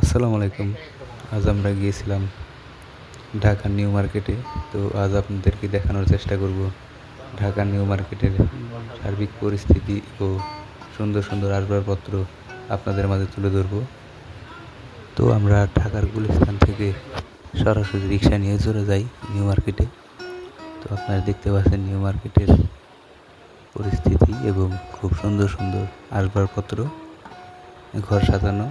আসসালামু আলাইকুম। আজ আমরা গিয়েছিলাম ঢাকার নিউ মার্কেটে। তো আজ আপনাদেরকে দেখানোর চেষ্টা করব ঢাকার নিউ মার্কেটের সার্বিক পরিস্থিতি ও সুন্দর সুন্দর আসবাবপত্র আপনাদের মাঝে তুলে ধরব। তো আমরা ঢাকার গুলিস্তান থেকে সরাসরি রিক্সা নিয়ে চলে যাই নিউ মার্কেটে। তো আপনারা দেখতে পাচ্ছেন নিউ মার্কেটের পরিস্থিতি এবং খুব সুন্দর সুন্দর আসবাবপত্র, ঘর সাজানো।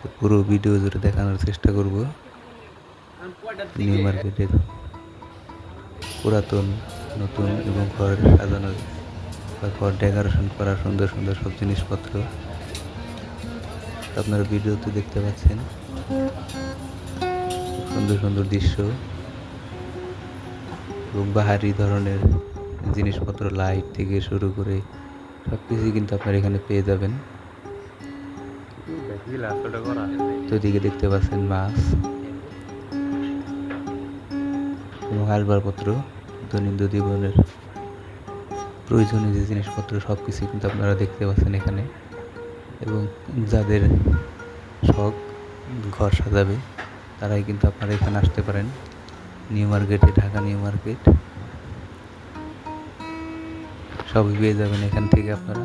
তো পুরো ভিডিও জুড়ে দেখানোর চেষ্টা করব নিউ মার্কেটের পুরাতন, নতুন এবং ঘর সাজানোর বা ঘর ডেকোরেশন করা সুন্দর সুন্দর সব জিনিসপত্র আপনারা ভিডিওতে দেখতে পাচ্ছেন। সুন্দর সুন্দর দৃশ্য এবং বাহারি ধরনের জিনিসপত্র, লাইট থেকে শুরু করে সব কিছুই কিন্তু আপনারা এখানে পেয়ে যাবেন। তো এদিকে দেখতে পাচ্ছেন মাছ এবং আসবাবপত্র, দৈনন্দিন জীবনের প্রয়োজনীয় যে জিনিসপত্র সব কিছুই কিন্তু আপনারা দেখতে পাচ্ছেন এখানে। এবং যাদের শখ ঘর সাজাবে তারাই কিন্তু আপনারা এখানে আসতে পারেন নিউ মার্কেটে। ঢাকা নিউ মার্কেট সবই পেয়ে যাবেন এখান থেকে আপনারা।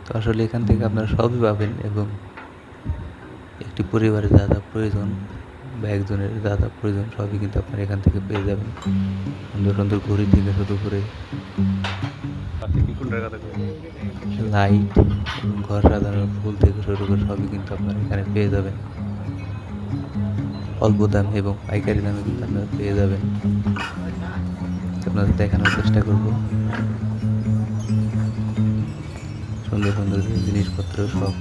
তো আসলে এখান থেকে আপনারা সবই পাবেন এবং একটি পরিবারের যা যা প্রয়োজন বা একজনের যা যা প্রয়োজন সবই কিন্তু আপনারা এখান থেকে পেয়ে যাবেন। সুন্দর সুন্দর ঘড়ি থেকে শুরু করে লাইট এবং ঘর সাজানোর ফুল থেকে শুরু করে সবই কিন্তু আপনারা এখানে পেয়ে যাবেন অল্প দামে এবং পাইকারি দামে কিন্তু আপনারা পেয়ে যাবেন। আপনাদের দেখানোর চেষ্টা করব সুন্দর সুন্দর জিনিসপত্র সব।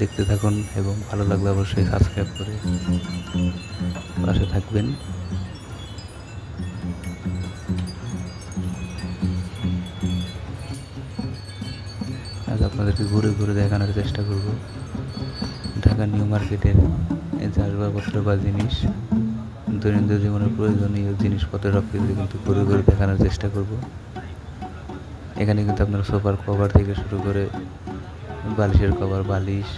দেখতে থাকুন এবং ভালো লাগলে অবশ্যই সাবস্ক্রাইব করে পাশে থাকবেন। আজ আপনাদেরকে ঘুরে ঘুরে দেখানোর চেষ্টা করব ঢাকা নিউ মার্কেটের যে আসবাবপত্র বা জিনিস, দৈনন্দিন জীবনের প্রয়োজনীয় জিনিসপত্র সব কিছু কিন্তু ঘুরে ঘুরে দেখানোর চেষ্টা করব। এখানে কিন্তু আপনার সোফার কভার থেকে শুরু করে বালিশের কভার, বালিশ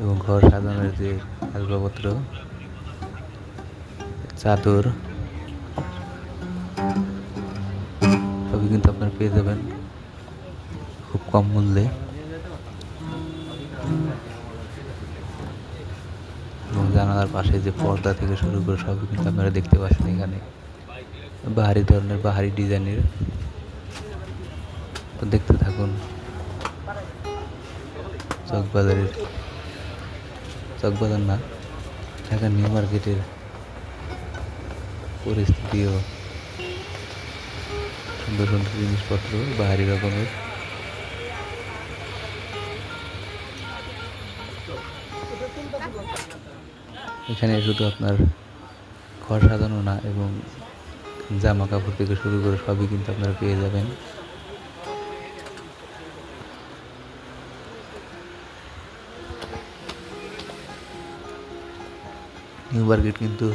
এবং ঘর সাজানোর যে আসবাবপত্র, চাদর সবই কিন্তু আপনারা পেয়ে যাবেন খুব কম মূল্যে। এবং জানালার পাশে যে পর্দা থেকে শুরু করে সবই কিন্তু আপনারা দেখতে পাচ্ছেন এখানে বাহারি ধরনের, বাহারি ডিজাইনের। তো দেখতে থাকুন চকবাজার না, ঢাকা নিউ মার্কেটের পরিস্থিতিও সুন্দর সুন্দর জিনিসপত্র বাহারি রকমের। এখানে শুধু আপনার ঘর সাজানো না এবং জামা কাপড় থেকে শুরু করে সবই কিন্তু আপনারা পেয়ে যাবেন। নিউ মার্কেট কিন্তু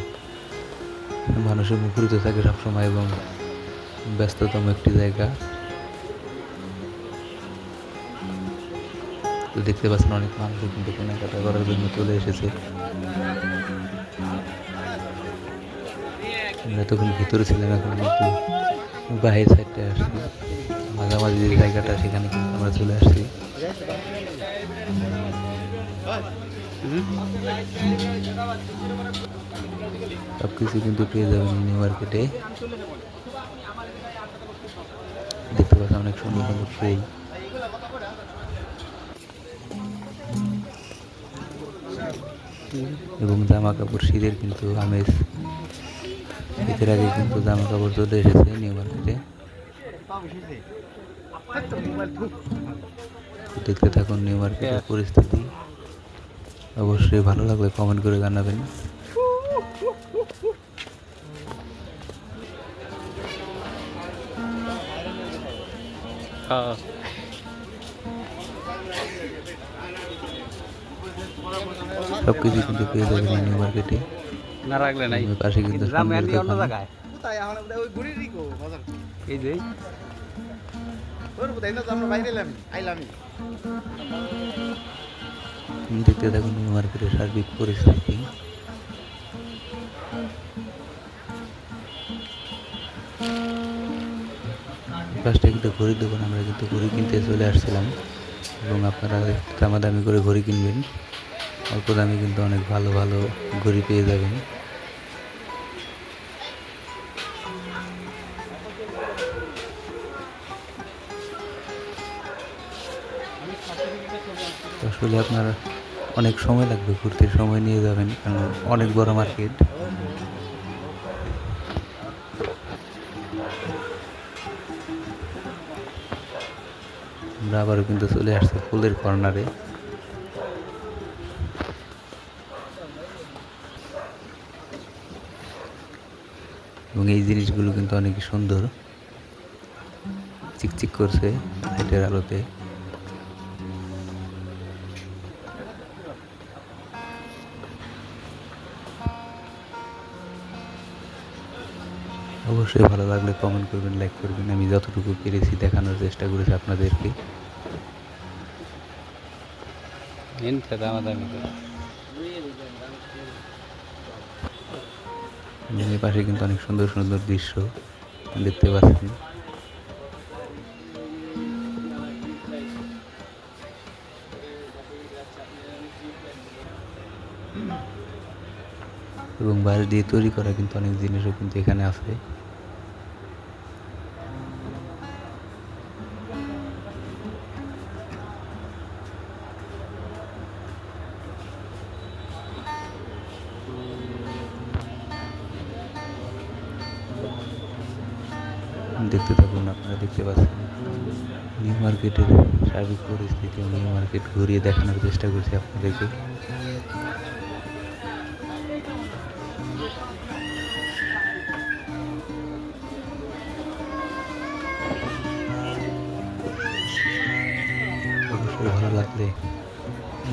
মানুষের মুখরিত থাকে সবসময় এবং ব্যস্ততম একটি জায়গা। তো দেখতে পাচ্ছেন অনেক মানুষ কিন্তু কেনাকাটা করার জন্য চলে এসেছে। আমরা তখন ভিতরে ছিলাম, এখন কিন্তু বাহির সাইডে আসছি, মাঝামাঝি যে জায়গাটা সেখানে কিন্তু আমরা চলে আসছি। সবকিছু কিন্তু পেয়ে যাবেন নিউ মার্কেটে। দেখতে পাচ্ছেন অনেক সুন্দর সুন্দর ফুল এবং জামা কাপড়, শীতের কিন্তু আমেজ। শীতের আগে কিন্তু জামা কাপড় চলে এসেছে নিউ মার্কেটে। দেখতে থাকুন নিউ মার্কেটের পরিস্থিতি। অবশ্যই ভালো লাগলে কমেন্ট করে জানাবেন। সব কিছু কিন্তু পেয়ে যাবেন এই নিউ মার্কেটে। না রাখলে নাই পাশে কিন্তু গ্রামের স্বর্ণের অন্য দোকান। জায়গায় এই যে দেখতে থাকুন নিউ মার্কেটের সার্বিক পরিস্থিতি। ফার্স্টে কিন্তু ঘড়ির দোকান, আমরা কিন্তু ঘড়ি কিনতে চলে আসছিলাম এবং আপনারা দামাদামি করে ঘড়ি কিনবেন, অল্প দামে কিন্তু অনেক ভালো ভালো ঘড়ি পেয়ে যাবেন। আসলে আপনার অনেক সময় লাগবে, ঘুরতে সময় নিয়ে যাবেন কারণ অনেক বড় মার্কেট। আমরা আবারও কিন্তু চলে আসছি ফুলের কর্নারে। এবং এই জিনিসগুলো কিন্তু অনেক সুন্দর, চিকচিক করছে লাইটের আলোতে। অবশ্যই ভালো লাগলে কমেন্ট করবেন, লাইক করবেন। আমি যতটুকু পেরেছি দেখানোর চেষ্টা করেছি আপনাদেরকে। এই পাশে কিন্তু অনেক সুন্দর সুন্দর দৃশ্য দেখতে পাচ্ছেন। এবং বাঁশ দিয়ে তৈরি করা কিন্তু অনেক জিনিসও কিন্তু এখানে আছে। দেখতে থাকুন, আপনারা দেখতে পাচ্ছেন নিউ মার্কেটের সার্বিক পরিস্থিতি। নিউ মার্কেট ঘুরিয়ে দেখানোর চেষ্টা করছি আপনাদেরকে। অবশ্যই ভালো লাগলে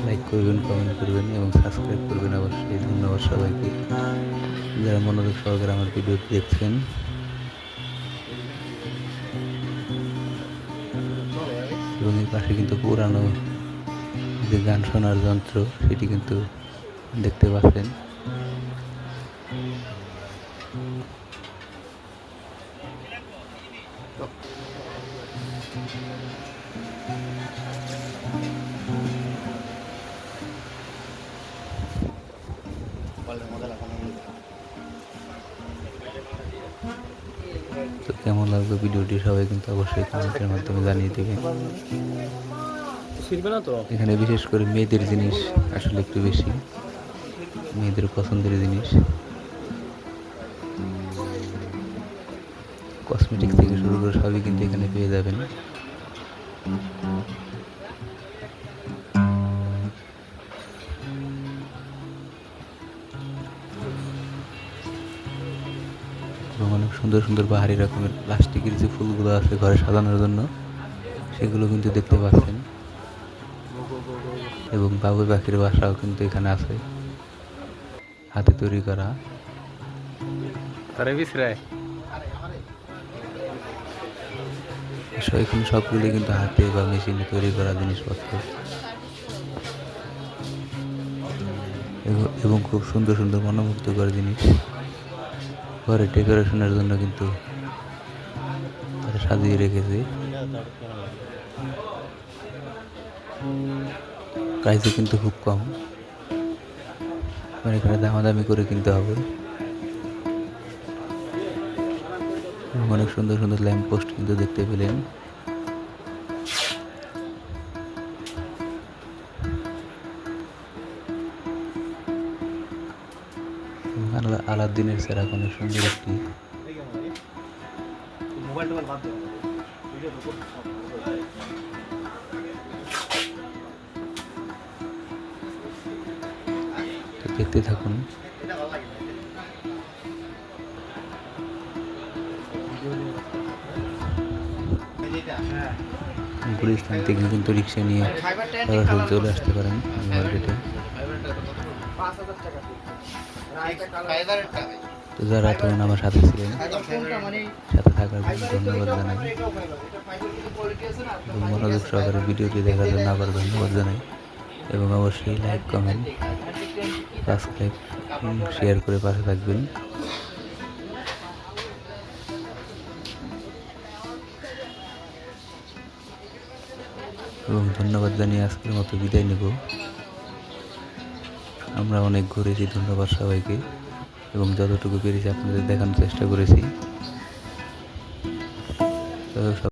লাইক করবেন, কমেন্ট করবেন এবং সাবস্ক্রাইব করবেন অবশ্যই। ধন্যবাদ সবাইকে যারা মনোযোগ সহকারে আমার ভিডিওটি দেখছেন। এবং এর পাশে কিন্তু পুরানো যে গান শোনার যন্ত্র সেটি কিন্তু দেখতে পাচ্ছেন। তো কেমন লাগলো ভিডিওটি সবাই কিন্তু অবশ্যই কমেন্টের মাধ্যমে জানিয়ে দেবেন। এখানে বিশেষ করে মেয়েদের জিনিস আসলে একটু বেশি, মেয়েদের পছন্দের জিনিস। কসমেটিক থেকে শুরু করে সবই কিন্তু এখানে পেয়ে যাবেন। এবং অনেক সুন্দর সুন্দর বাহারি রকমের প্লাস্টিকের যে ফুলগুলো আছে ঘরে সাজানোর জন্য সেগুলো কিন্তু দেখতে পাচ্ছেন। এবং বাবুই পাখির বাসাও কিন্তু এখানে আছে, হাতে তৈরি করা। এখানে সবগুলি কিন্তু হাতে বা মেশিনে তৈরি করা জিনিসপত্র এবং খুব সুন্দর সুন্দর মনোমুগ্ধকর জিনিস ঘরে ডেকোরেশনের জন্য কিন্তু তারা সাজিয়ে রেখেছে। প্রাইসও কিন্তু খুব কম, মানে এখানে দামাদামি করে কিনতে হবে। অনেক সুন্দর সুন্দর ল্যাম্প পোস্ট কিন্তু দেখতে পেলেন। আলাদিনের সেরা অনেক সুন্দর একটি দেখতে থাকুন। গুলিস্তান থেকে কিন্তু রিক্সা নিয়ে সরাসরি চলে আসতে পারেন মার্কেটে। তো যারা এতক্ষণ আমার সাথে ছিলেন, সাথে থাকার জন্য ধন্যবাদ জানাই এবং মনোযোগ সহকারে ভিডিওটি দেখার জন্য আবার ধন্যবাদ জানাই এবং অবশ্যই লাইক, কমেন্ট, সাবস্ক্রাইব, শেয়ার করে পাশে থাকবেন। এবং ধন্যবাদ জানিয়ে আজকের মতো বিদায় নেব। আমরা অনেক ঘুরেছি, ধন্যবাদ সবাইকে এবং যতটুকু পেরেছি আপনাদের দেখানোর চেষ্টা করেছি। তো